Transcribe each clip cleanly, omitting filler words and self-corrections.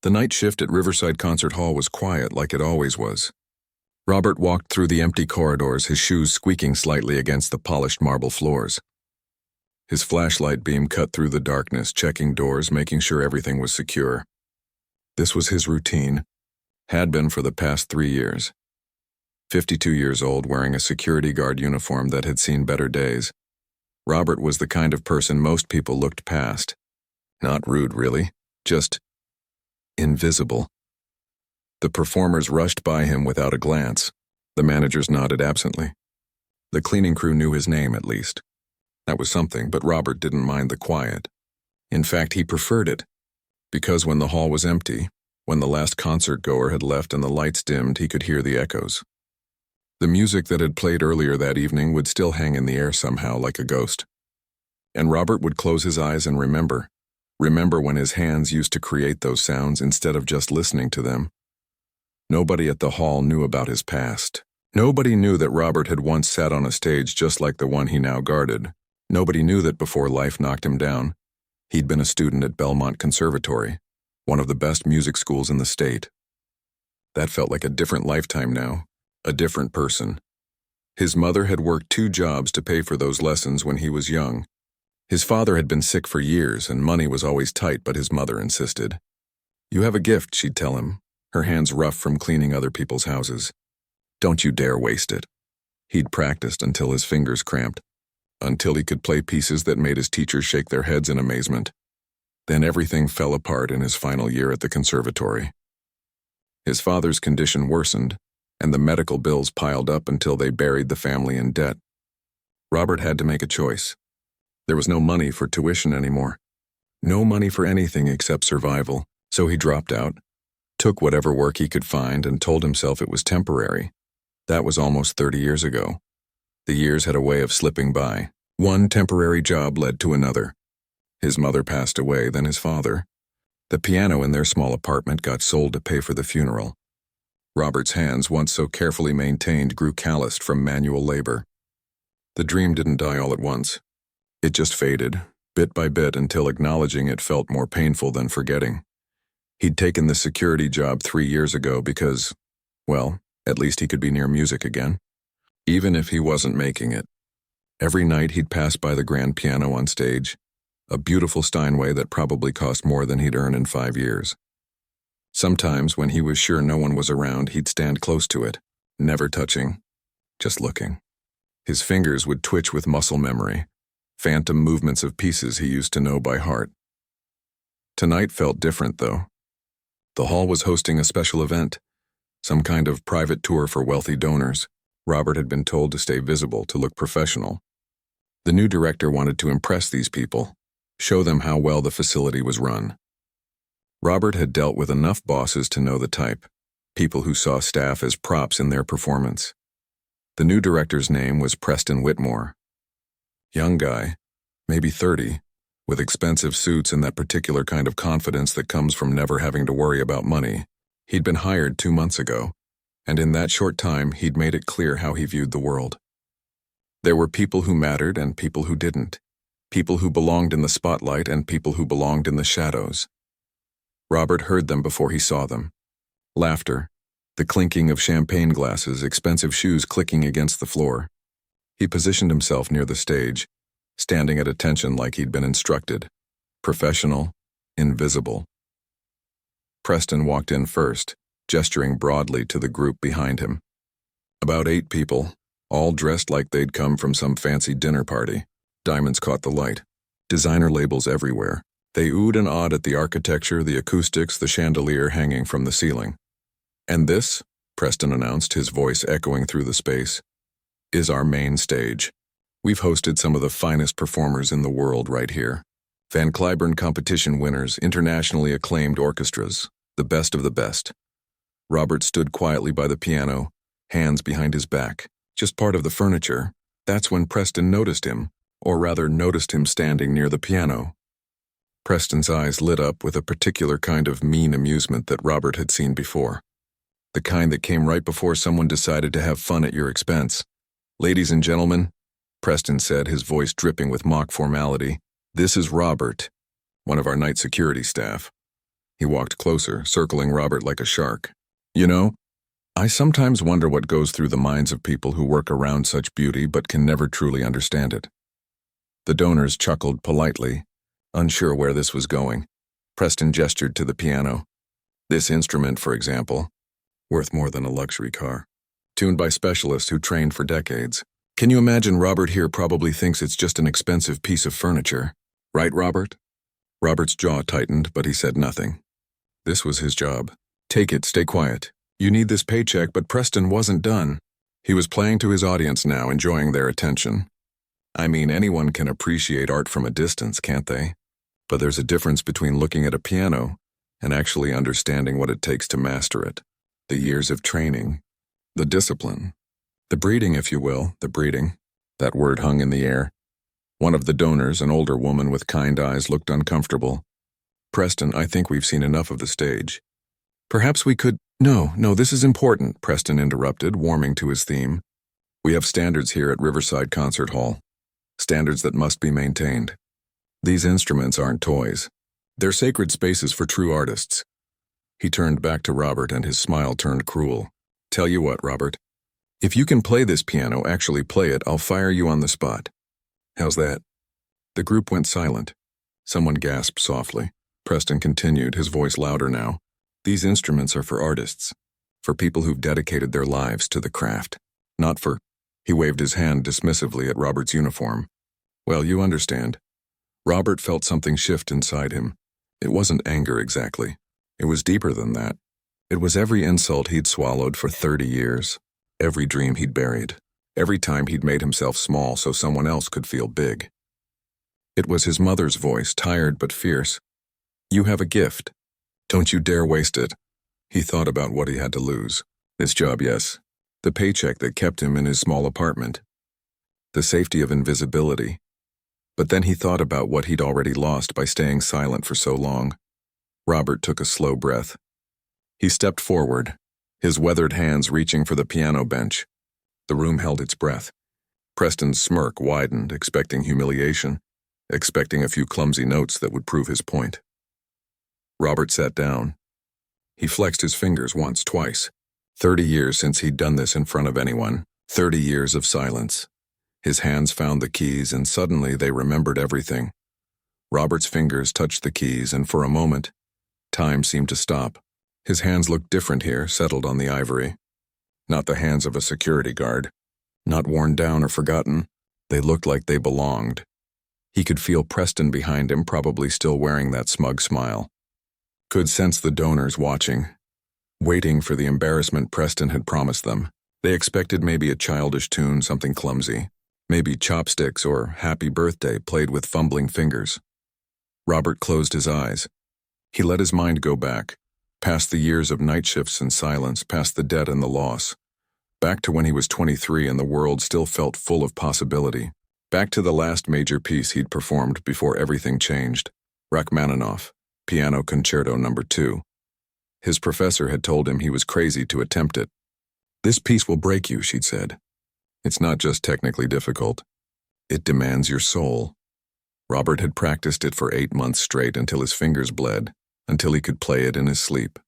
The night shift at Riverside Concert Hall was quiet like it always was. Robert walked through the empty corridors, his shoes squeaking slightly against the polished marble floors. His flashlight beam cut through the darkness, checking doors, making sure everything was secure. This was his routine, had been for the past 3 years. 52 years old, wearing a security guard uniform that had seen better days, Robert was the kind of person most people looked past. Not rude, really, just invisible. The performers rushed by him without a glance. The managers nodded absently. The cleaning crew knew his name, at least. That was something, but Robert didn't mind the quiet. In fact, he preferred it. Because when the hall was empty, when the last concert-goer had left and the lights dimmed, he could hear the echoes. The music that had played earlier that evening would still hang in the air somehow like a ghost. And Robert would close his eyes and remember when his hands used to create those sounds instead of just listening to them. Nobody at the hall knew about his past. Nobody knew that Robert had once sat on a stage just like the one he now guarded. Nobody knew that before life knocked him down, he'd been a student at Belmont Conservatory, one of the best music schools in the state. That felt like a different lifetime now, a different person. His mother had worked 2 jobs to pay for those lessons when he was young. His father had been sick for years and money was always tight, but his mother insisted. "You have a gift," she'd tell him, her hands rough from cleaning other people's houses. "Don't you dare waste it." He'd practiced until his fingers cramped, until he could play pieces that made his teachers shake their heads in amazement. Then everything fell apart in his final year at the conservatory. His father's condition worsened, and the medical bills piled up until they buried the family in debt. Robert had to make a choice. There was no money for tuition anymore. No money for anything except survival, so he dropped out, took whatever work he could find, and told himself it was temporary. That was almost 30 years ago. The years had a way of slipping by. One temporary job led to another. His mother passed away, then his father. The piano in their small apartment got sold to pay for the funeral. Robert's hands, once so carefully maintained, grew calloused from manual labor. The dream didn't die all at once. It just faded, bit by bit, until acknowledging it felt more painful than forgetting. He'd taken the security job 3 years ago because, well, at least he could be near music again. Even if he wasn't making it. Every night he'd pass by the grand piano on stage, a beautiful Steinway that probably cost more than he'd earned in 5 years. Sometimes, when he was sure no one was around, he'd stand close to it, never touching, just looking. His fingers would twitch with muscle memory, phantom movements of pieces he used to know by heart. Tonight felt different, though. The hall was hosting a special event, some kind of private tour for wealthy donors. Robert had been told to stay visible, to look professional. The new director wanted to impress these people, show them how well the facility was run. Robert had dealt with enough bosses to know the type, people who saw staff as props in their performance. The new director's name was Preston Whitmore. Young guy, maybe 30, with expensive suits and that particular kind of confidence that comes from never having to worry about money. He'd been hired 2 months ago, and in that short time he'd made it clear how he viewed the world. There were people who mattered and people who didn't, people who belonged in the spotlight and people who belonged in the shadows. Robert heard them before he saw them. Laughter, the clinking of champagne glasses, expensive shoes clicking against the floor. He positioned himself near the stage, standing at attention like he'd been instructed. Professional, invisible. Preston walked in first, gesturing broadly to the group behind him. About 8 people, all dressed like they'd come from some fancy dinner party. Diamonds caught the light. Designer labels everywhere. They oohed and awed at the architecture, the acoustics, the chandelier hanging from the ceiling. "And this," Preston announced, his voice echoing through the space, "is our main stage. We've hosted some of the finest performers in the world right here. Van Cliburn competition winners, internationally acclaimed orchestras, the best of the best." Robert stood quietly by the piano, hands behind his back, just part of the furniture. That's when Preston noticed him, or rather noticed him standing near the piano. Preston's eyes lit up with a particular kind of mean amusement that Robert had seen before. The kind that came right before someone decided to have fun at your expense. "Ladies and gentlemen," Preston said, his voice dripping with mock formality, "this is Robert, one of our night security staff." He walked closer, circling Robert like a shark. You know, I sometimes wonder what goes through the minds of people who work around such beauty but can never truly understand it. The donors chuckled politely, unsure where this was going. Preston gestured to the piano. This instrument, for example, worth more than a luxury car. Tuned by specialists who trained for decades. Can you imagine Robert here probably thinks it's just an expensive piece of furniture? Right, Robert? Robert's jaw tightened, but he said nothing. This was his job. Take it, stay quiet. You need this paycheck, but Preston wasn't done. He was playing to his audience now, enjoying their attention. I mean, anyone can appreciate art from a distance, can't they? But there's a difference between looking at a piano and actually understanding what it takes to master it. The years of training, the discipline, the breeding, if you will, the breeding. That word hung in the air. One of the donors, an older woman with kind eyes, looked uncomfortable. Preston, I think we've seen enough of the stage. Perhaps we could— No, this is important, Preston interrupted, warming to his theme. We have standards here at Riverside Concert Hall. Standards that must be maintained. These instruments aren't toys. They're sacred spaces for true artists. He turned back to Robert and his smile turned cruel. Tell you what, Robert. If you can play this piano, actually play it, I'll fire you on the spot. How's that? The group went silent. Someone gasped softly. Preston continued, his voice louder now. These instruments are for artists. For people who've dedicated their lives to the craft. Not for— He waved his hand dismissively at Robert's uniform. Well, you understand. Robert felt something shift inside him. It wasn't anger exactly. It was deeper than that. It was every insult he'd swallowed for 30 years. Every dream he'd buried. Every time he'd made himself small so someone else could feel big. It was his mother's voice, tired but fierce. You have a gift. Don't you dare waste it. He thought about what he had to lose. This job, yes. The paycheck that kept him in his small apartment. The safety of invisibility. But then he thought about what he'd already lost by staying silent for so long. Robert took a slow breath. He stepped forward, his weathered hands reaching for the piano bench. The room held its breath. Preston's smirk widened, expecting humiliation, expecting a few clumsy notes that would prove his point. Robert sat down. He flexed his fingers once, twice. 30 years since he'd done this in front of anyone. 30 years of silence. His hands found the keys, and suddenly they remembered everything. Robert's fingers touched the keys, and for a moment, time seemed to stop. His hands looked different here, settled on the ivory. Not the hands of a security guard. Not worn down or forgotten. They looked like they belonged. He could feel Preston behind him, probably still wearing that smug smile. Could sense the donors watching, waiting for the embarrassment Preston had promised them. They expected maybe a childish tune, something clumsy. Maybe chopsticks or Happy Birthday played with fumbling fingers. Robert closed his eyes. He let his mind go back, past the years of night shifts and silence, past the debt and the loss. Back to when he was 23 and the world still felt full of possibility. Back to the last major piece he'd performed before everything changed. Rachmaninoff, Piano Concerto No. 2. His professor had told him he was crazy to attempt it. This piece will break you, she'd said. It's not just technically difficult. It demands your soul. Robert had practiced it for 8 months straight until his fingers bled, until he could play it in his sleep.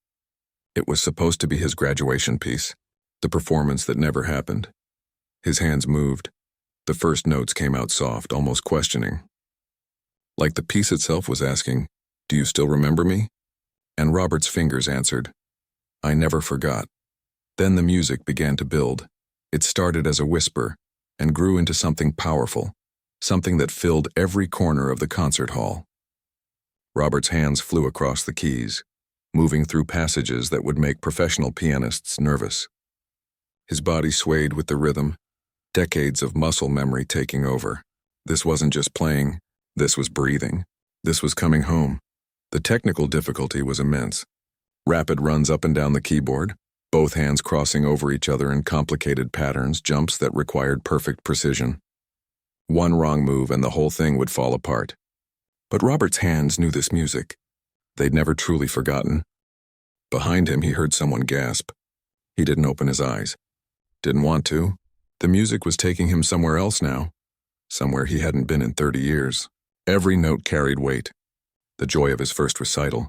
It was supposed to be his graduation piece, the performance that never happened. His hands moved. The first notes came out soft, almost questioning. Like the piece itself was asking, "Do you still remember me?" And Robert's fingers answered, "I never forgot." Then the music began to build. It started as a whisper and grew into something powerful, something that filled every corner of the concert hall. Robert's hands flew across the keys, moving through passages that would make professional pianists nervous. His body swayed with the rhythm, decades of muscle memory taking over. This wasn't just playing, this was breathing. This was coming home. The technical difficulty was immense. Rapid runs up and down the keyboard, both hands crossing over each other in complicated patterns, jumps that required perfect precision. One wrong move and the whole thing would fall apart. But Robert's hands knew this music. They'd never truly forgotten. Behind him, he heard someone gasp. He didn't open his eyes. Didn't want to. The music was taking him somewhere else now. Somewhere he hadn't been in 30 years. Every note carried weight. The joy of his first recital.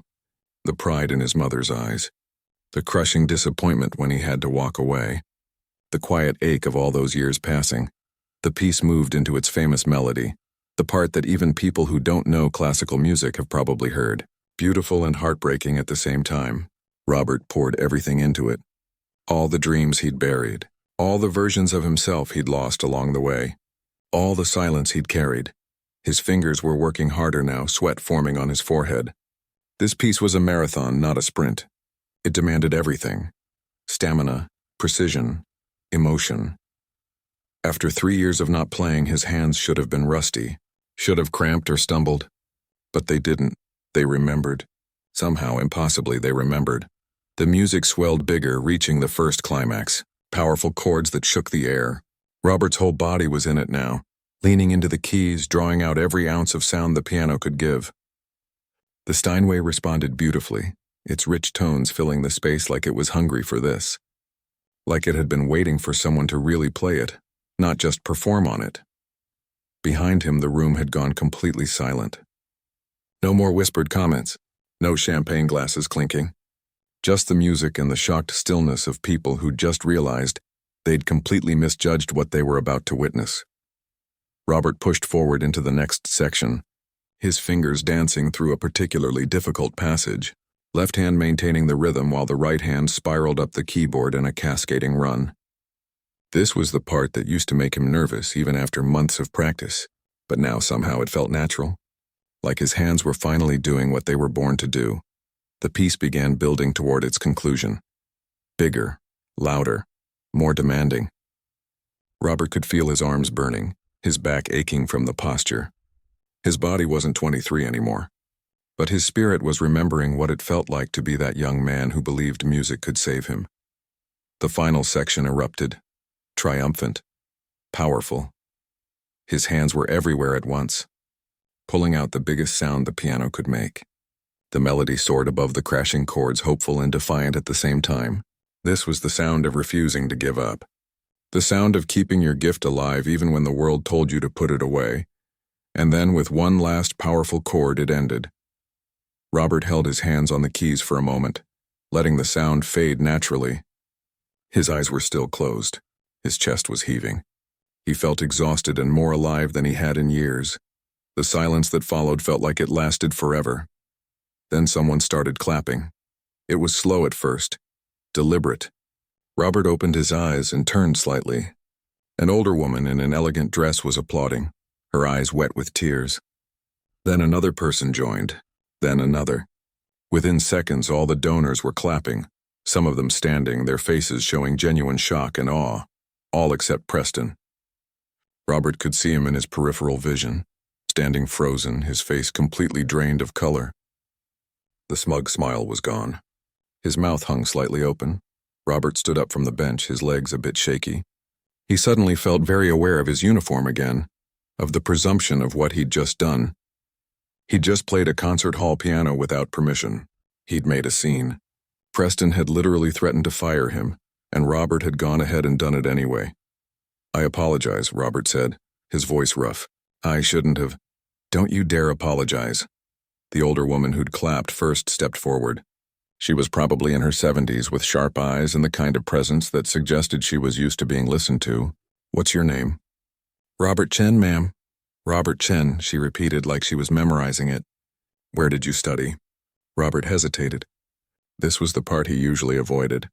the pride in his mother's eyes, the crushing disappointment when he had to walk away, the quiet ache of all those years passing. The piece moved into its famous melody, the part that even people who don't know classical music have probably heard. Beautiful and heartbreaking at the same time. Robert poured everything into it. All the dreams he'd buried, all the versions of himself he'd lost along the way, all the silence he'd carried. His fingers were working harder now, sweat forming on his forehead. This piece was a marathon, not a sprint. It demanded everything: stamina, precision, emotion. After 3 years of not playing, his hands should have been rusty, should have cramped or stumbled. But they didn't. They remembered. Somehow, impossibly, they remembered. The music swelled bigger, reaching the first climax. Powerful chords that shook the air. Robert's whole body was in it now, leaning into the keys, drawing out every ounce of sound the piano could give. The Steinway responded beautifully, its rich tones filling the space like it was hungry for this. Like it had been waiting for someone to really play it, not just perform on it. Behind him, the room had gone completely silent. No more whispered comments, no champagne glasses clinking. Just the music and the shocked stillness of people who just realized they'd completely misjudged what they were about to witness. Robert pushed forward into the next section, his fingers dancing through a particularly difficult passage, left hand maintaining the rhythm while the right hand spiraled up the keyboard in a cascading run. This was the part that used to make him nervous even after months of practice, but now somehow it felt natural, like his hands were finally doing what they were born to do. The piece began building toward its conclusion. Bigger, louder, more demanding. Robert could feel his arms burning, his back aching from the posture. His body wasn't 23 anymore, but his spirit was remembering what it felt like to be that young man who believed music could save him. The final section erupted, triumphant, powerful. His hands were everywhere at once, pulling out the biggest sound the piano could make. The melody soared above the crashing chords, hopeful and defiant at the same time. This was the sound of refusing to give up. The sound of keeping your gift alive even when the world told you to put it away. And then with one last powerful chord, it ended. Robert held his hands on the keys for a moment, letting the sound fade naturally. His eyes were still closed. His chest was heaving. He felt exhausted and more alive than he had in years. The silence that followed felt like it lasted forever. Then someone started clapping. It was slow at first, deliberate. Robert opened his eyes and turned slightly. An older woman in an elegant dress was applauding, her eyes wet with tears. Then another person joined, then another. Within seconds, all the donors were clapping, some of them standing, their faces showing genuine shock and awe, all except Preston. Robert could see him in his peripheral vision, standing frozen, his face completely drained of color. The smug smile was gone. His mouth hung slightly open. Robert stood up from the bench, his legs a bit shaky. He suddenly felt very aware of his uniform again, of the presumption of what he'd just done. He'd just played a concert hall piano without permission. He'd made a scene. Preston had literally threatened to fire him, and Robert had gone ahead and done it anyway. "I apologize," Robert said, his voice rough. "I shouldn't have." "Don't you dare apologize." The older woman who'd clapped first stepped forward. She was probably in her 70s with sharp eyes and the kind of presence that suggested she was used to being listened to. "What's your name?" "Robert Chen, ma'am." "Robert Chen," she repeated like she was memorizing it. "Where did you study?" Robert hesitated. This was the part he usually avoided.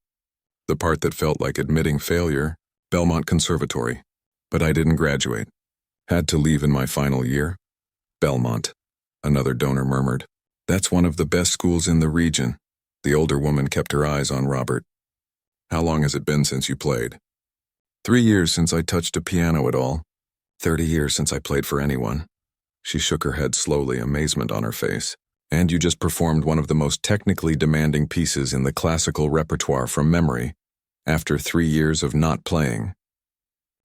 The part that felt like admitting failure. "Belmont Conservatory. But I didn't graduate. Had to leave in my final year." "Belmont," another donor murmured. "That's one of the best schools in the region." The older woman kept her eyes on Robert. "How long has it been since you played?" 3 years since I touched a piano at all. 30 years since I played for anyone." She shook her head slowly, amazement on her face. "And you just performed one of the most technically demanding pieces in the classical repertoire from memory, after 3 years of not playing.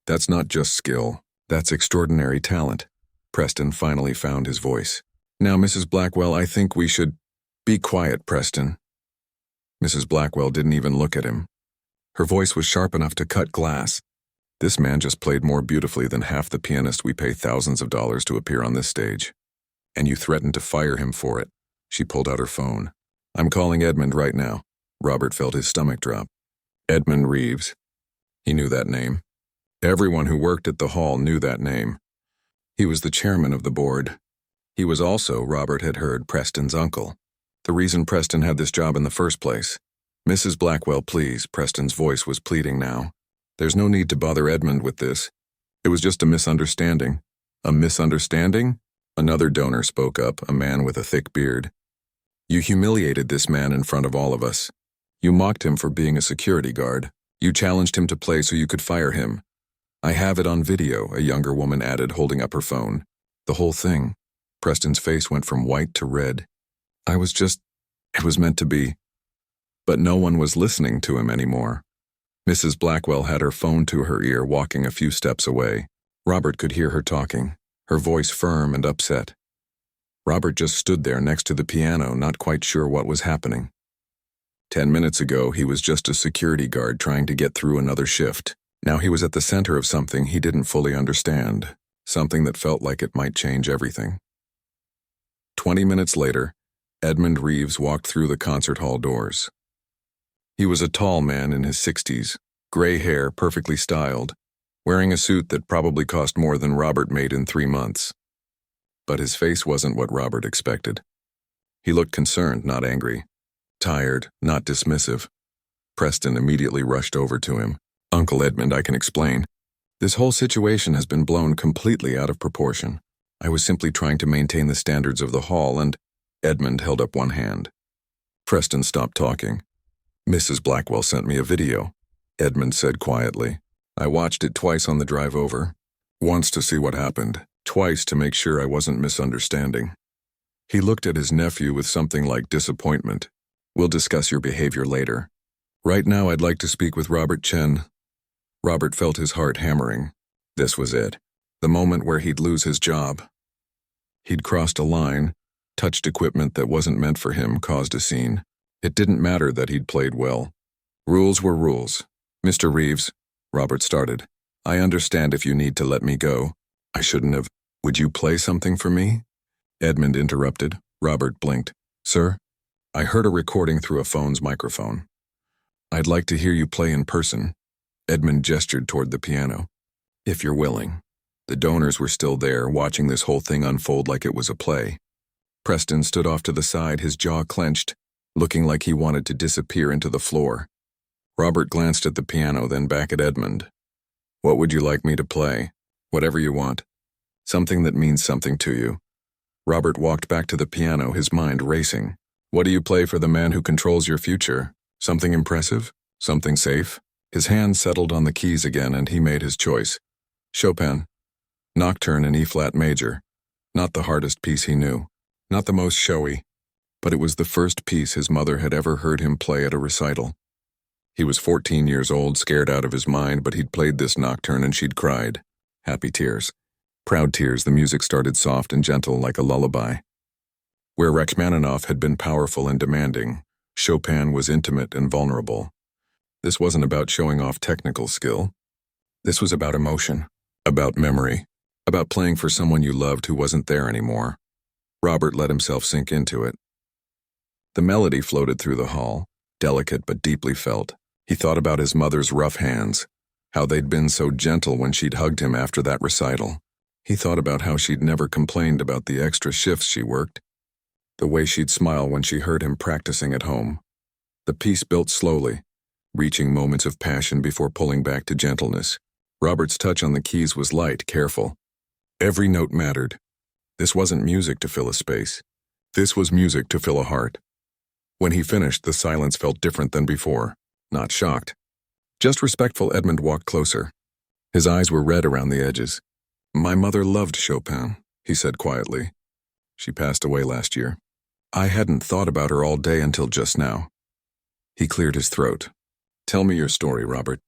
That's not just skill, that's extraordinary talent." Preston finally found his voice. "Now, Mrs. Blackwell, I think we should—" "Be quiet, Preston." Mrs. Blackwell didn't even look at him. Her voice was sharp enough to cut glass. "This man just played more beautifully than half the pianists we pay thousands of dollars to appear on this stage. And you threatened to fire him for it." She pulled out her phone. I'm calling Edmund right now. Robert felt his stomach drop. Edmund Reeves. He knew that name. Everyone who worked at the hall knew that name. He was the chairman of the board. He was also, Robert had heard, Preston's uncle. The reason Preston had this job in the first place. Mrs. Blackwell, please, Preston's voice was pleading now. There's no need to bother Edmund with this. It was just a misunderstanding. A misunderstanding? Another donor spoke up, a man with a thick beard. You humiliated this man in front of all of us. You mocked him for being a security guard. You challenged him to play so you could fire him. I have it on video, a younger woman added, holding up her phone. The whole thing. Preston's face went from white to red. It was meant to be. But no one was listening to him anymore. Mrs. Blackwell had her phone to her ear, walking a few steps away. Robert could hear her talking, her voice firm and upset. Robert just stood there next to the piano, not quite sure what was happening. 10 minutes ago, he was just a security guard trying to get through another shift. Now he was at the center of something he didn't fully understand, something that felt like it might change everything. 20 minutes later, Edmund Reeves walked through the concert hall doors. He was a tall man in his 60s, gray hair perfectly styled, wearing a suit that probably cost more than Robert made in 3 months. But his face wasn't what Robert expected. He looked concerned, not angry. Tired, not dismissive. Preston immediately rushed over to him. Uncle Edmund, I can explain. This whole situation has been blown completely out of proportion. I was simply trying to maintain the standards of the hall and Edmund held up one hand. Preston stopped talking. Mrs. Blackwell sent me a video, Edmund said quietly. I watched it twice on the drive over. Once to see what happened, twice to make sure I wasn't misunderstanding. He looked at his nephew with something like disappointment. We'll discuss your behavior later. Right now I'd like to speak with Robert Chen. Robert felt his heart hammering. This was it. The moment where he'd lose his job. He'd crossed a line, touched equipment that wasn't meant for him, caused a scene. It didn't matter that he'd played well. Rules were rules. Mr. Reeves, Robert started. I understand if you need to let me go. I shouldn't have. Would you play something for me? Edmund interrupted. Robert blinked. Sir? I heard a recording through a phone's microphone. I'd like to hear you play in person. Edmund gestured toward the piano. If you're willing. The donors were still there, watching this whole thing unfold like it was a play. Preston stood off to the side, his jaw clenched, looking like he wanted to disappear into the floor. Robert glanced at the piano, then back at Edmund. What would you like me to play? Whatever you want. Something that means something to you. Robert walked back to the piano, his mind racing. What do you play for the man who controls your future? Something impressive? Something safe? His hand settled on the keys again and he made his choice. Chopin. Nocturne in E-flat major. Not the hardest piece he knew. Not the most showy. But it was the first piece his mother had ever heard him play at a recital. He was 14 years old, scared out of his mind, but he'd played this nocturne and she'd cried. Happy tears. Proud tears. The music started soft and gentle like a lullaby. Where Rachmaninoff had been powerful and demanding, Chopin was intimate and vulnerable. This wasn't about showing off technical skill. This was about emotion, about memory, about playing for someone you loved who wasn't there anymore. Robert let himself sink into it. The melody floated through the hall, delicate but deeply felt. He thought about his mother's rough hands, how they'd been so gentle when she'd hugged him after that recital. He thought about how she'd never complained about the extra shifts she worked, the way she'd smile when she heard him practicing at home. The piece built slowly, reaching moments of passion before pulling back to gentleness. Robert's touch on the keys was light, careful. Every note mattered. This wasn't music to fill a space. This was music to fill a heart. When he finished, the silence felt different than before. Not shocked. Just respectful. Edmund walked closer. His eyes were red around the edges. My mother loved Chopin, he said quietly. She passed away last year. I hadn't thought about her all day until just now. He cleared his throat. Tell me your story, Robert.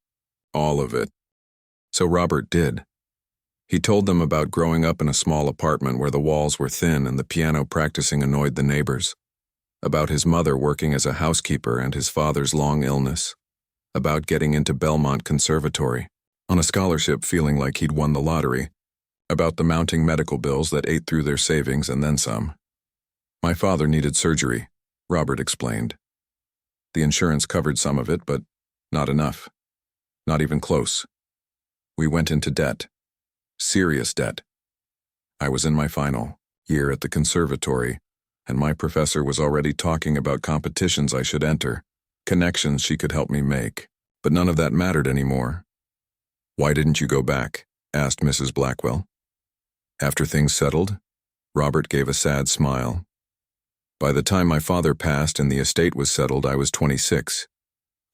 All of it. So Robert did. He told them about growing up in a small apartment where the walls were thin and the piano practicing annoyed the neighbors. About his mother working as a housekeeper and his father's long illness. About getting into Belmont Conservatory, on a scholarship feeling like he'd won the lottery. About the mounting medical bills that ate through their savings and then some. My father needed surgery, Robert explained. The insurance covered some of it, but not enough. Not even close. We went into debt. Serious debt. I was in my final year at the conservatory, and my professor was already talking about competitions I should enter, connections she could help me make. But none of that mattered anymore. "Why didn't you go back?" asked Mrs. Blackwell. After things settled, Robert gave a sad smile. By the time my father passed and the estate was settled, I was 26.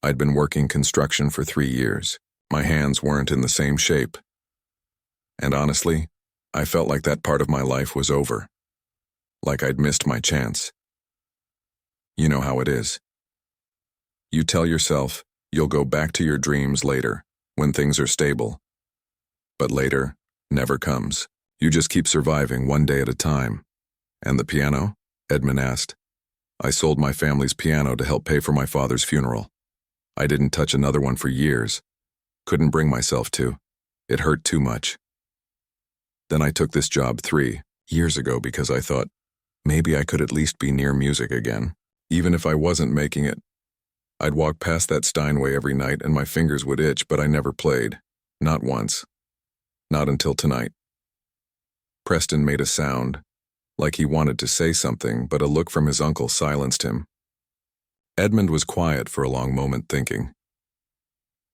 I'd been working construction for 3 years. My hands weren't in the same shape. And honestly, I felt like that part of my life was over. Like I'd missed my chance. You know how it is. You tell yourself you'll go back to your dreams later, when things are stable. But later never comes. You just keep surviving one day at a time. "And the piano?" Edmund asked. "I sold my family's piano to help pay for my father's funeral. I didn't touch another one for years. Couldn't bring myself to. It hurt too much. Then I took this job 3 years ago because I thought maybe I could at least be near music again. Even if I wasn't making it, I'd walk past that Steinway every night and my fingers would itch, but I never played. Not once. Not until tonight." Preston made a sound, like he wanted to say something, but a look from his uncle silenced him. Edmund was quiet for a long moment, thinking.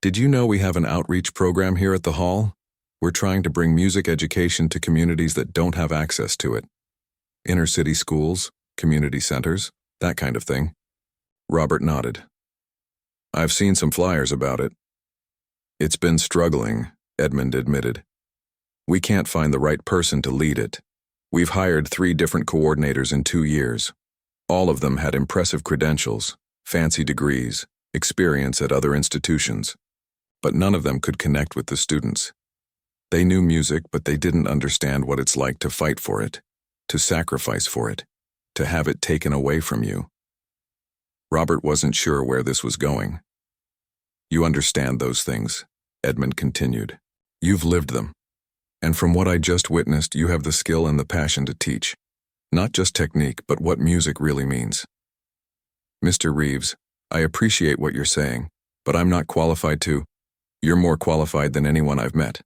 "Did you know we have an outreach program here at the hall? We're trying to bring music education to communities that don't have access to it. Inner city schools, community centers, that kind of thing." Robert nodded. "I've seen some flyers about it." "It's been struggling," Edmund admitted. "We can't find the right person to lead it. We've hired 3 different coordinators in 2 years. All of them had impressive credentials, fancy degrees, experience at other institutions. But none of them could connect with the students. They knew music, but they didn't understand what it's like to fight for it, to sacrifice for it, to have it taken away from you." Robert wasn't sure where this was going. "You understand those things," Edmund continued. "You've lived them. And from what I just witnessed, you have the skill and the passion to teach. Not just technique, but what music really means. Mr. Reeves, I appreciate what you're saying, but I'm not qualified to. You're more qualified than anyone I've met."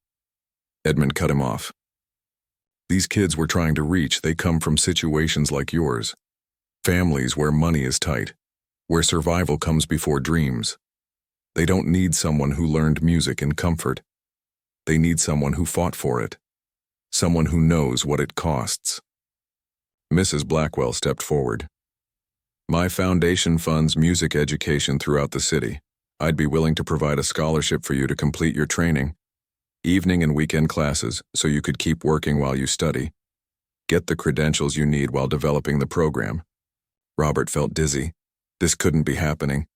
Edmund cut him off. "These kids we're trying to reach, they come from situations like yours. Families where money is tight, where survival comes before dreams. They don't need someone who learned music in comfort. They need someone who fought for it. Someone who knows what it costs." Mrs. Blackwell stepped forward. "My foundation funds music education throughout the city. I'd be willing to provide a scholarship for you to complete your training. Evening and weekend classes, so you could keep working while you study. Get the credentials you need while developing the program." Robert felt dizzy. This couldn't be happening.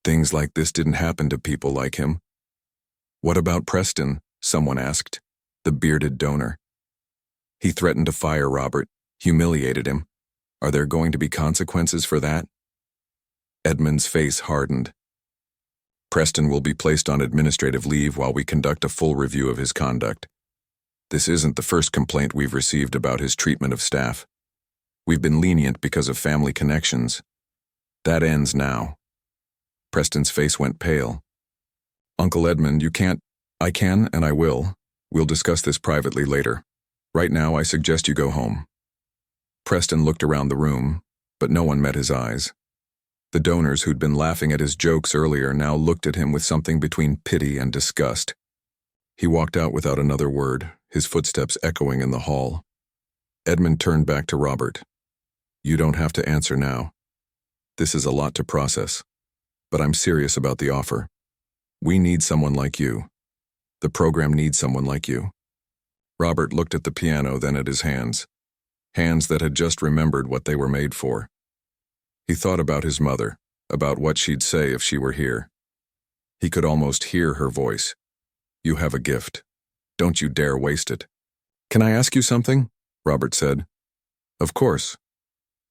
Things like this didn't happen to people like him. "What about Preston?" someone asked. The bearded donor. "He threatened to fire Robert, humiliated him. Are there going to be consequences for that?" Edmund's face hardened. "Preston will be placed on administrative leave while we conduct a full review of his conduct. This isn't the first complaint we've received about his treatment of staff. We've been lenient because of family connections. That ends now." Preston's face went pale. "Uncle Edmund, you can't—" "I can and I will. We'll discuss this privately later. Right now, I suggest you go home." Preston looked around the room, but no one met his eyes. The donors who'd been laughing at his jokes earlier now looked at him with something between pity and disgust. He walked out without another word, his footsteps echoing in the hall. Edmund turned back to Robert. "You don't have to answer now. This is a lot to process. But I'm serious about the offer. We need someone like you. The program needs someone like you." Robert looked at the piano, then at his hands. Hands that had just remembered what they were made for. He thought about his mother, about what she'd say if she were here. He could almost hear her voice. "You have a gift. Don't you dare waste it." "Can I ask you something?" Robert said. "Of course.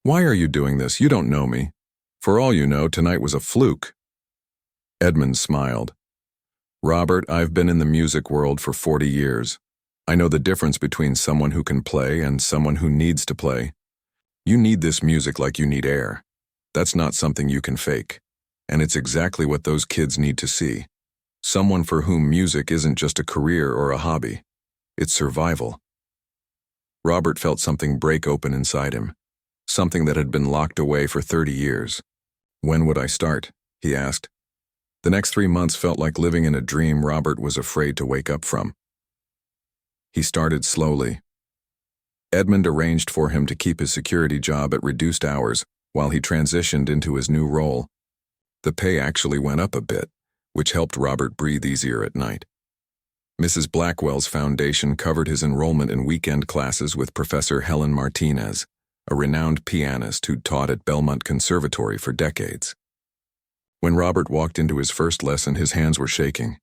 Why are you doing this? You don't know me. For all you know, tonight was a fluke." Edmund smiled. "Robert, I've been in the music world for 40 years. I know the difference between someone who can play and someone who needs to play. You need this music like you need air. That's not something you can fake. And it's exactly what those kids need to see. Someone for whom music isn't just a career or a hobby. It's survival. Robert felt something break open inside him. Something that had been locked away for 30 years. When would I start? He asked. The next 3 months felt like living in a dream Robert was afraid to wake up from. He started slowly. Edmund arranged for him to keep his security job at reduced hours while he transitioned into his new role. The pay actually went up a bit, which helped Robert breathe easier at night. Mrs. Blackwell's foundation covered his enrollment in weekend classes with Professor Helen Martinez, a renowned pianist who'd taught at Belmont Conservatory for decades. When Robert walked into his first lesson, his hands were shaking.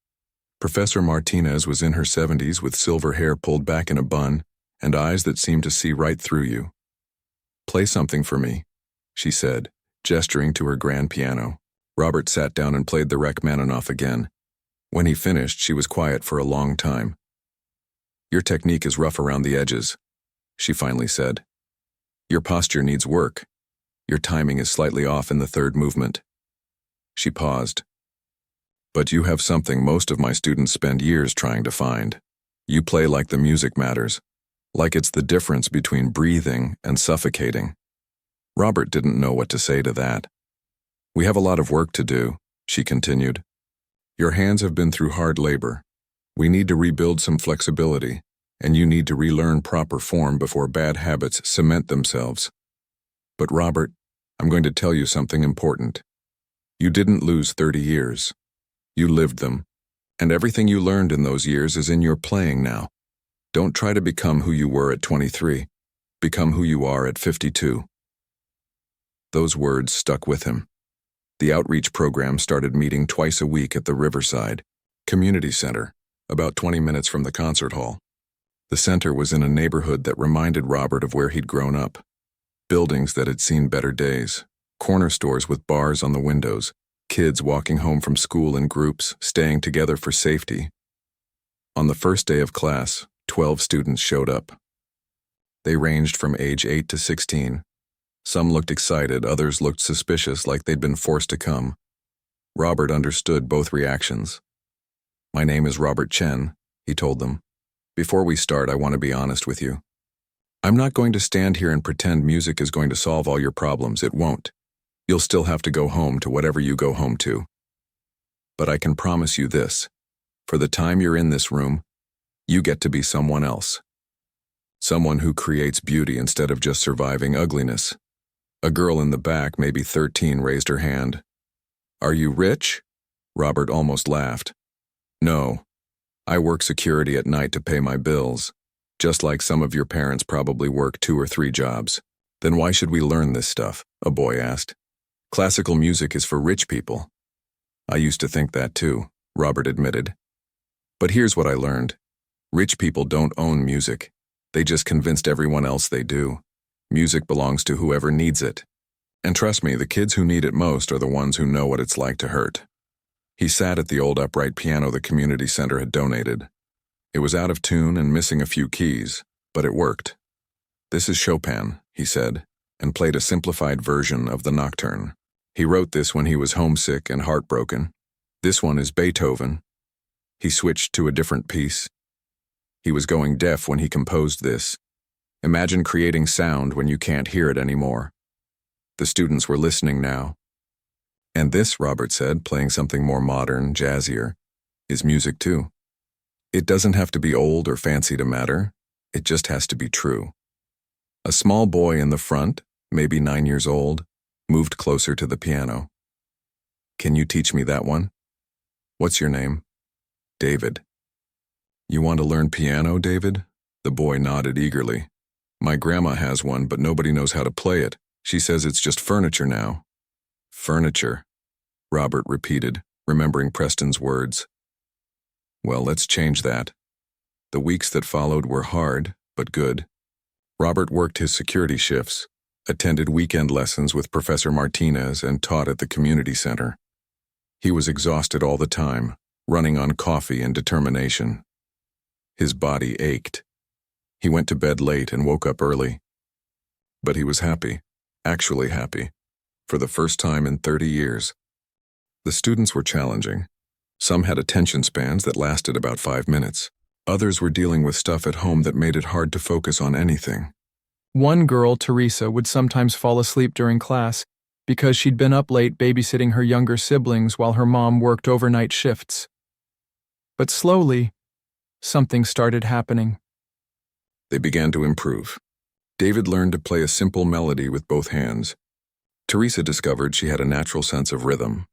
Professor Martinez was in her 70s with silver hair pulled back in a bun and eyes that seemed to see right through you. "Play something for me," she said, gesturing to her grand piano. Robert sat down and played the Rachmaninoff again. When he finished, she was quiet for a long time. "Your technique is rough around the edges," she finally said. "Your posture needs work. Your timing is slightly off in the third movement." She paused. "But you have something most of my students spend years trying to find. You play like the music matters, like it's the difference between breathing and suffocating." Robert didn't know what to say to that. "We have a lot of work to do," she continued. "Your hands have been through hard labor. We need to rebuild some flexibility, and you need to relearn proper form before bad habits cement themselves. But Robert, I'm going to tell you something important. You didn't lose 30 years. You lived them, and everything you learned in those years is in your playing now. Don't try to become who you were at 23. Become who you are at 52. Those words stuck with him. The outreach program started meeting twice a week at the Riverside Community Center, about 20 minutes from the concert hall. The center was in a neighborhood that reminded Robert of where he'd grown up. Buildings that had seen better days, corner stores with bars on the windows, kids walking home from school in groups, staying together for safety. On the first day of class, 12 students showed up. They ranged from age 8 to 16. Some looked excited, others looked suspicious, like they'd been forced to come. Robert understood both reactions. "My name is Robert Chen," he told them. "Before we start, I want to be honest with you. I'm not going to stand here and pretend music is going to solve all your problems. It won't. You'll still have to go home to whatever you go home to. But I can promise you this. For the time you're in this room, you get to be someone else. Someone who creates beauty instead of just surviving ugliness." A girl in the back, maybe 13, raised her hand. "Are you rich?" Robert almost laughed. "No. I work security at night to pay my bills, just like some of your parents probably work 2 or 3 jobs." "Then why should we learn this stuff?" a boy asked. "Classical music is for rich people." "I used to think that too," Robert admitted. "But here's what I learned. Rich people don't own music. They just convinced everyone else they do. Music belongs to whoever needs it. And trust me, the kids who need it most are the ones who know what it's like to hurt." He sat at the old upright piano the community center had donated. It was out of tune and missing a few keys, but it worked. "This is Chopin," he said, and played a simplified version of the Nocturne. He wrote this when he was homesick and heartbroken. "This one is Beethoven." He switched to a different piece. He was going deaf when he composed this. Imagine creating sound when you can't hear it anymore. The students were listening now. "And this," Robert said, playing something more modern, jazzier, "is music too. It doesn't have to be old or fancy to matter. It just has to be true." A small boy in the front, maybe 9 years old, moved closer to the piano. "Can you teach me that one?" "What's your name?" "David." "You want to learn piano, David?" The boy nodded eagerly. "My grandma has one, but nobody knows how to play it. She says it's just furniture now." "Furniture," Robert repeated, remembering Preston's words. "Well, let's change that." The weeks that followed were hard, but good. Robert worked his security shifts, attended weekend lessons with Professor Martinez, and taught at the community center. He was exhausted all the time, running on coffee and determination. His body ached. He went to bed late and woke up early. But he was happy, actually happy. for the first time in 30 years. The students were challenging. Some had attention spans that lasted about 5 minutes. Others were dealing with stuff at home that made it hard to focus on anything. One girl, Teresa, would sometimes fall asleep during class because she'd been up late babysitting her younger siblings while her mom worked overnight shifts. But slowly, something started happening. They began to improve. David learned to play a simple melody with both hands. Teresa discovered she had a natural sense of rhythm.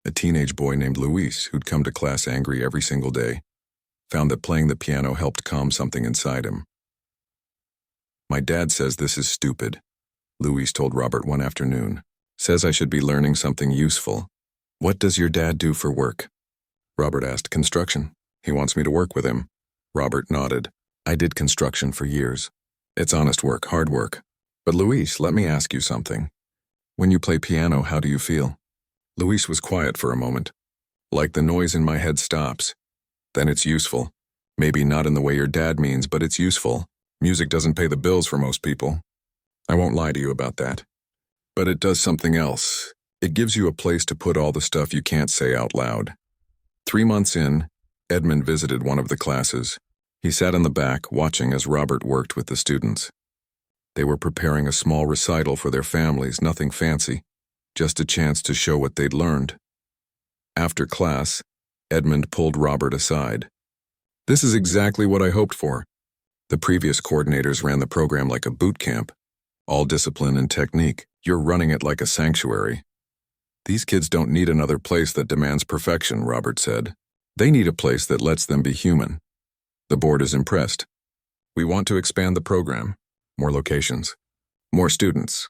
A teenage boy named Luis, who'd come to class angry every single day, found that playing the piano helped calm something inside him. "My dad says this is stupid," Luis told Robert one afternoon. "Says I should be learning something useful." "What does your dad do for work?" Robert asked. "Construction. He wants me to work with him." Robert nodded. "I did construction for years. It's honest work, hard work. But Luis, let me ask you something. When you play piano, how do you feel?" Luis was quiet for a moment. "Like the noise in my head stops. Then it's useful. Maybe not in the way your dad means, but it's useful. Music doesn't pay the bills for most people. I won't lie to you about that. But it does something else. It gives you a place to put all the stuff you can't say out loud." 3 months in, Edmund visited one of the classes. He sat in the back, watching as Robert worked with the students. They were preparing a small recital for their families, nothing fancy, just a chance to show what they'd learned. After class, Edmund pulled Robert aside. "This is exactly what I hoped for. The previous coordinators ran the program like a boot camp, all discipline and technique. You're running it like a sanctuary. These kids don't need another place that demands perfection," Robert said. "They need a place that lets them be human." The board is impressed. "We want to expand the program. More locations. More students.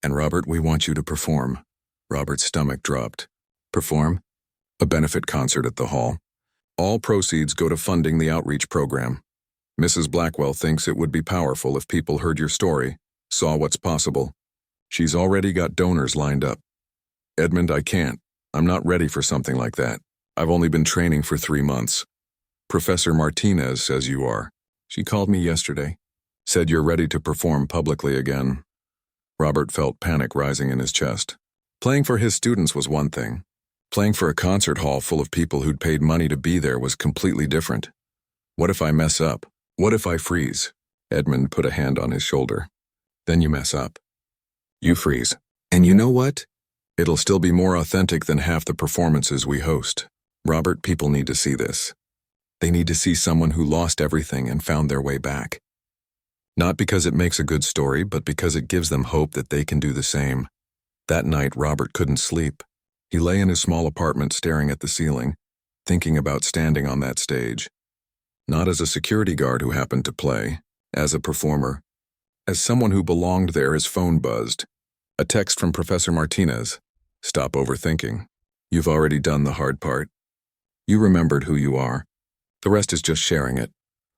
And Robert, we want you to perform." Robert's stomach dropped. "Perform?" "A benefit concert at the hall. All proceeds go to funding the outreach program. Mrs. Blackwell thinks it would be powerful if people heard your story, saw what's possible. She's already got donors lined up." "Edmund, I can't. I'm not ready for something like that. I've only been training for 3 months. Professor Martinez says you are. She called me yesterday. Said you're ready to perform publicly again." Robert felt panic rising in his chest. Playing for his students was one thing. Playing for a concert hall full of people who'd paid money to be there was completely different. "What if I mess up? What if I freeze?" Edmund put a hand on his shoulder. "Then you mess up. You freeze. And you know what? It'll still be more authentic than half the performances we host. Robert, people need to see this. They need to see someone who lost everything and found their way back. Not because it makes a good story, but because it gives them hope that they can do the same." That night, Robert couldn't sleep. He lay in his small apartment staring at the ceiling, thinking about standing on that stage. Not as a security guard who happened to play, as a performer. As someone who belonged there, his phone buzzed. A text from Professor Martinez. "Stop overthinking. You've already done the hard part. You remembered who you are. The rest is just sharing it."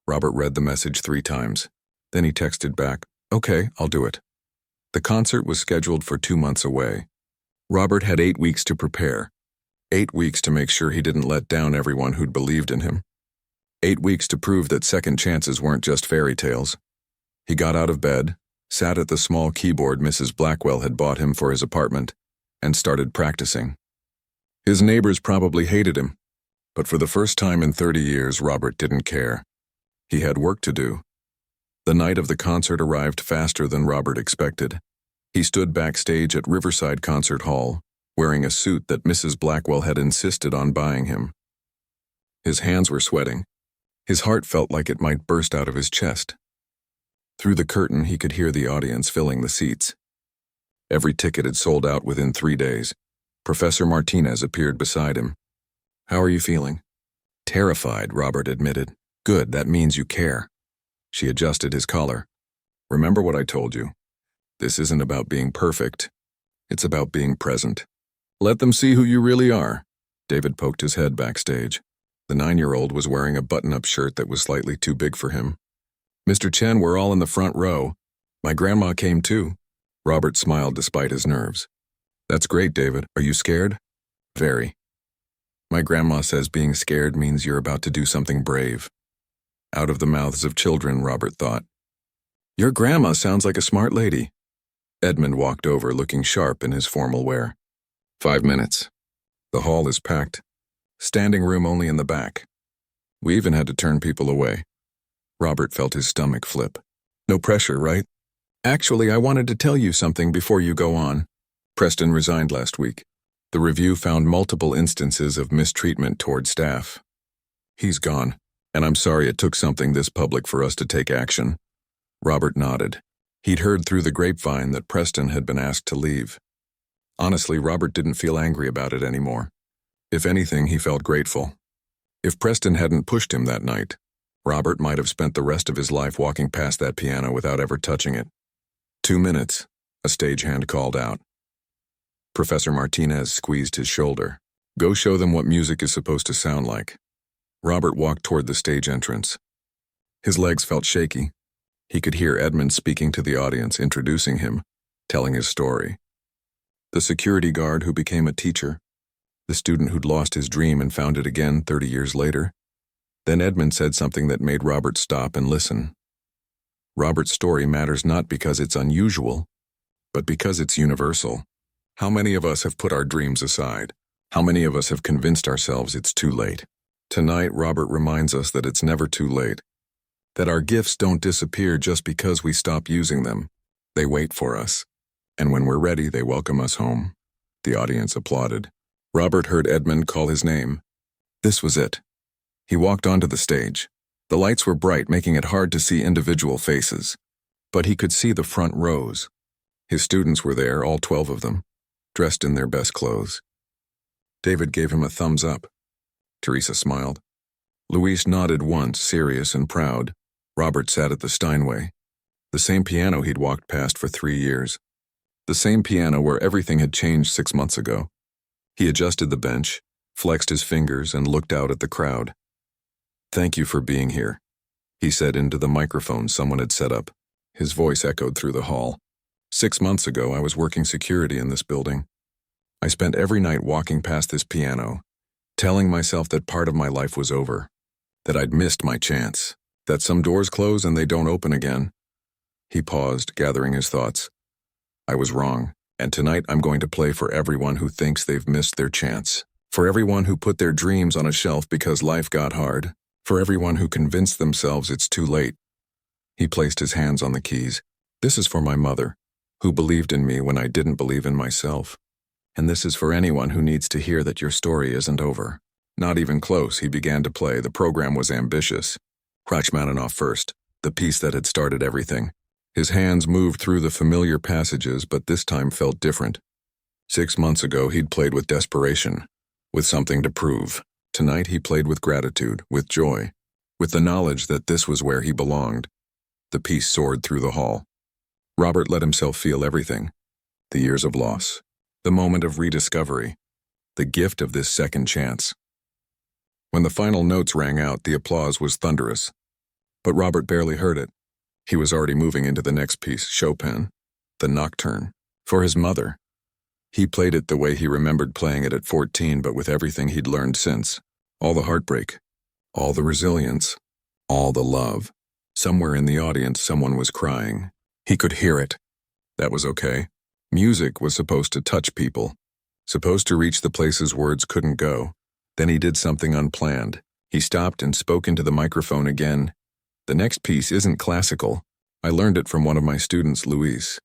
Robert read the message 3 times. Then he texted back, "Okay, I'll do it." The concert was scheduled for 2 months away. Robert had 8 weeks to prepare. 8 weeks to make sure he didn't let down everyone who'd believed in him. 8 weeks to prove that second chances weren't just fairy tales. He got out of bed, sat at the small keyboard Mrs. Blackwell had bought him for his apartment, and started practicing. His neighbors probably hated him, but for the first time in 30 years, Robert didn't care. He had work to do. The night of the concert arrived faster than Robert expected. He stood backstage at Riverside Concert Hall, wearing a suit that Mrs. Blackwell had insisted on buying him. His hands were sweating. His heart felt like it might burst out of his chest. Through the curtain, he could hear the audience filling the seats. Every ticket had sold out within 3 days. Professor Martinez appeared beside him. "How are you feeling?" "Terrified," Robert admitted. "Good, that means you care." She adjusted his collar. "Remember what I told you. This isn't about being perfect. It's about being present. Let them see who you really are." David poked his head backstage. The 9-year-old was wearing a button-up shirt that was slightly too big for him. "Mr. Chen, we're all in the front row. My grandma came too." Robert smiled despite his nerves. "That's great, David. Are you scared?" "Very. My grandma says being scared means you're about to do something brave." Out of the mouths of children, Robert thought. "Your grandma sounds like a smart lady." Edmund walked over, looking sharp in his formal wear. 5 minutes. The hall is packed. Standing room only in the back. We even had to turn people away. Robert felt his stomach flip. No pressure, right? Actually, I wanted to tell you something before you go on. Preston resigned last week. The review found multiple instances of mistreatment toward staff. He's gone, and I'm sorry it took something this public for us to take action. Robert nodded. He'd heard through the grapevine that Preston had been asked to leave. Honestly, Robert didn't feel angry about it anymore. If anything, he felt grateful. If Preston hadn't pushed him that night, Robert might have spent the rest of his life walking past that piano without ever touching it. 2 minutes, a stagehand called out. Professor Martinez squeezed his shoulder. Go show them what music is supposed to sound like. Robert walked toward the stage entrance. His legs felt shaky. He could hear Edmund speaking to the audience, introducing him, telling his story. The security guard who became a teacher, the student who'd lost his dream and found it again 30 years later. Then Edmund said something that made Robert stop and listen. Robert's story matters not because it's unusual, but because it's universal. How many of us have put our dreams aside? How many of us have convinced ourselves it's too late? Tonight, Robert reminds us that it's never too late. That our gifts don't disappear just because we stop using them. They wait for us. And when we're ready, they welcome us home. The audience applauded. Robert heard Edmund call his name. This was it. He walked onto the stage. The lights were bright, making it hard to see individual faces. But he could see the front rows. His students were there, all 12 of them, dressed in their best clothes. David gave him a thumbs up. Teresa smiled. Luis nodded once, serious and proud. Robert sat at the Steinway. The same piano he'd walked past for 3 years. The same piano where everything had changed 6 months ago. He adjusted the bench, flexed his fingers, and looked out at the crowd. Thank you for being here, he said into the microphone someone had set up. His voice echoed through the hall. 6 months ago, I was working security in this building. I spent every night walking past this piano, telling myself that part of my life was over, that I'd missed my chance, that some doors close and they don't open again. He paused, gathering his thoughts. I was wrong, and tonight I'm going to play for everyone who thinks they've missed their chance, for everyone who put their dreams on a shelf because life got hard, for everyone who convinced themselves it's too late. He placed his hands on the keys. This is for my mother, who believed in me when I didn't believe in myself. And this is for anyone who needs to hear that your story isn't over. Not even close, he began to play. The program was ambitious. Rachmaninoff first, the piece that had started everything. His hands moved through the familiar passages, but this time felt different. 6 months ago, he'd played with desperation, with something to prove. Tonight, he played with gratitude, with joy, with the knowledge that this was where he belonged. The piece soared through the hall. Robert let himself feel everything. The years of loss, the moment of rediscovery, the gift of this second chance. When the final notes rang out, the applause was thunderous. But Robert barely heard it. He was already moving into the next piece, Chopin, the Nocturne, for his mother. He played it the way he remembered playing it at 14, but with everything he'd learned since. All the heartbreak, all the resilience, all the love. Somewhere in the audience, someone was crying. He could hear it. That was okay. Music was supposed to touch people, supposed to reach the places words couldn't go. Then he did something unplanned. He stopped and spoke into the microphone again. The next piece isn't classical. I learned it from one of my students, Luis.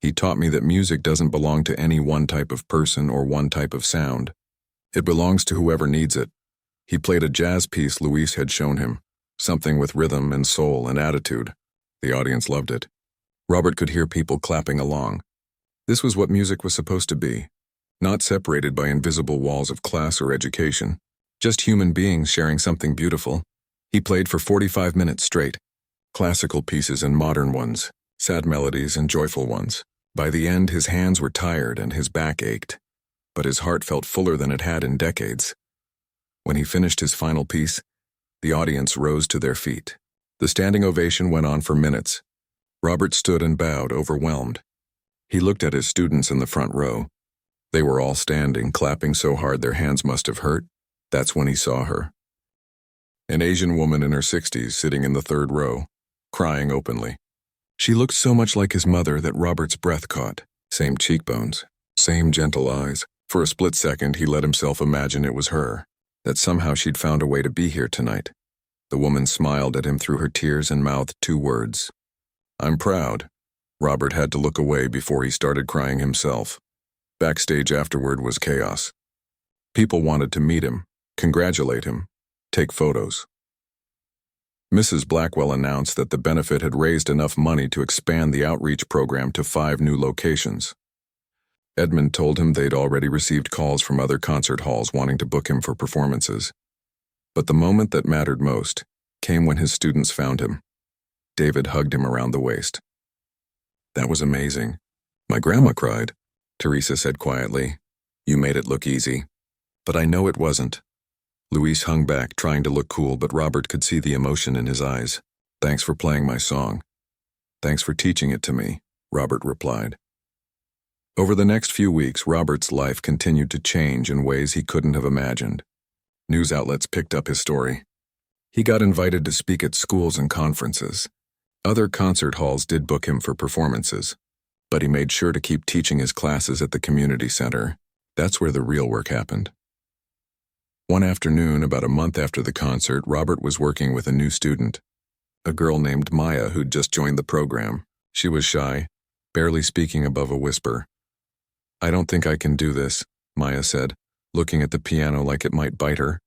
He taught me that music doesn't belong to any one type of person or one type of sound. It belongs to whoever needs it. He played a jazz piece Luis had shown him, something with rhythm and soul and attitude. The audience loved it. Robert could hear people clapping along. This was what music was supposed to be, not separated by invisible walls of class or education, just human beings sharing something beautiful. He played for 45 minutes straight, classical pieces and modern ones, sad melodies and joyful ones. By the end, his hands were tired and his back ached, but his heart felt fuller than it had in decades. When he finished his final piece, the audience rose to their feet. The standing ovation went on for minutes. Robert stood and bowed, overwhelmed. He looked at his students in the front row. They were all standing, clapping so hard their hands must have hurt. That's when he saw her. An Asian woman in her 60s sitting in the third row, crying openly. She looked so much like his mother that Robert's breath caught. Same cheekbones, same gentle eyes. For a split second, he let himself imagine it was her, that somehow she'd found a way to be here tonight. The woman smiled at him through her tears and mouthed 2 words. "I'm proud." Robert had to look away before he started crying himself. Backstage afterward was chaos. People wanted to meet him, congratulate him, take photos. Mrs. Blackwell announced that the benefit had raised enough money to expand the outreach program to 5 new locations. Edmund told him they'd already received calls from other concert halls wanting to book him for performances. But the moment that mattered most came when his students found him. David hugged him around the waist. "That was amazing." "My grandma cried," Teresa said quietly. "You made it look easy." "But I know it wasn't." Luis hung back, trying to look cool, but Robert could see the emotion in his eyes. "Thanks for playing my song." "Thanks for teaching it to me," Robert replied. Over the next few weeks, Robert's life continued to change in ways he couldn't have imagined. News outlets picked up his story. He got invited to speak at schools and conferences. Other concert halls did book him for performances, but he made sure to keep teaching his classes at the community center. That's where the real work happened. One afternoon, about a month after the concert, Robert was working with a new student, a girl named Maya who'd just joined the program. She was shy, barely speaking above a whisper. "I don't think I can do this," Maya said, looking at the piano like it might bite her.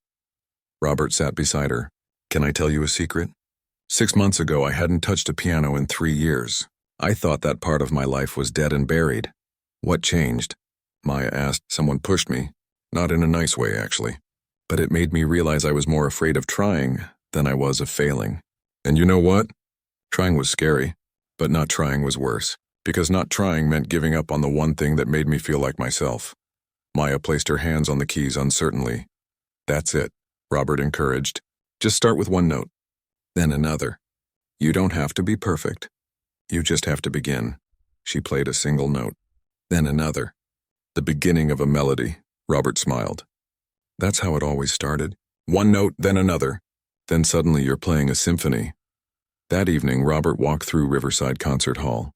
Robert sat beside her. "Can I tell you a secret? 6 months ago, I hadn't touched a piano in 3 years. I thought that part of my life was dead and buried." "What changed?" Maya asked. "Someone pushed me. Not in a nice way, actually. But it made me realize I was more afraid of trying than I was of failing. And you know what? Trying was scary, but not trying was worse. Because not trying meant giving up on the one thing that made me feel like myself." Maya placed her hands on the keys uncertainly. "That's it," Robert encouraged. "Just start with 1 note, then another. You don't have to be perfect. You just have to begin." She played a single note, then another. The beginning of a melody. Robert smiled. "That's how it always started. 1 note, then another. Then suddenly you're playing a symphony." That evening, Robert walked through Riverside Concert Hall.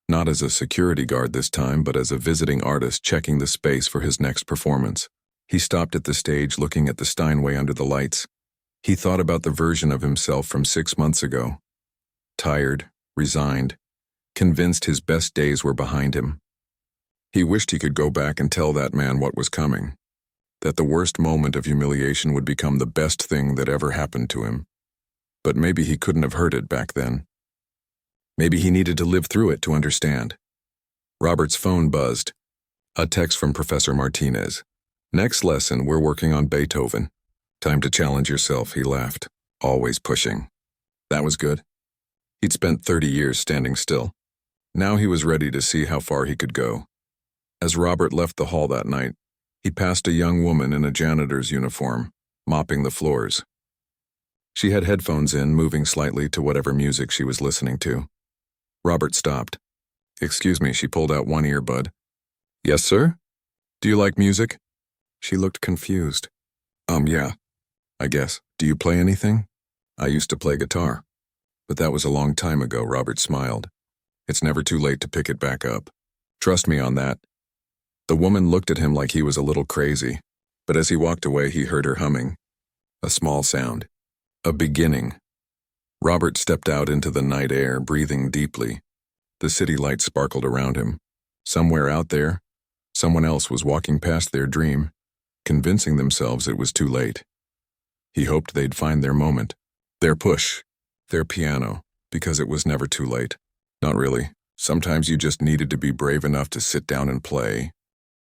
Not as a security guard this time, but as a visiting artist checking the space for his next performance. He stopped at the stage looking at the Steinway under the lights. He thought about the version of himself from 6 months ago. Tired, resigned, convinced his best days were behind him. He wished he could go back and tell that man what was coming. That the worst moment of humiliation would become the best thing that ever happened to him. But maybe he couldn't have heard it back then. Maybe he needed to live through it to understand. Robert's phone buzzed. A text from Professor Martinez. "Next lesson, we're working on Beethoven." "Time to challenge yourself," he laughed. "Always pushing." That was good. He'd spent 30 years standing still. Now he was ready to see how far he could go. As Robert left the hall that night, he passed a young woman in a janitor's uniform, mopping the floors. She had headphones in, moving slightly to whatever music she was listening to. Robert stopped. "Excuse me," she pulled out one earbud. "Yes, sir? Do you like music?" She looked confused. Yeah, I guess. Do you play anything?" "I used to play guitar." "But that was a long time ago," Robert smiled. "It's never too late to pick it back up. Trust me on that." The woman looked at him like he was a little crazy, but as he walked away, he heard her humming. A small sound. A beginning. Robert stepped out into the night air, breathing deeply. The city lights sparkled around him. Somewhere out there, someone else was walking past their dream, convincing themselves it was too late. He hoped they'd find their moment, their push, their piano, because it was never too late. Not really. Sometimes you just needed to be brave enough to sit down and play,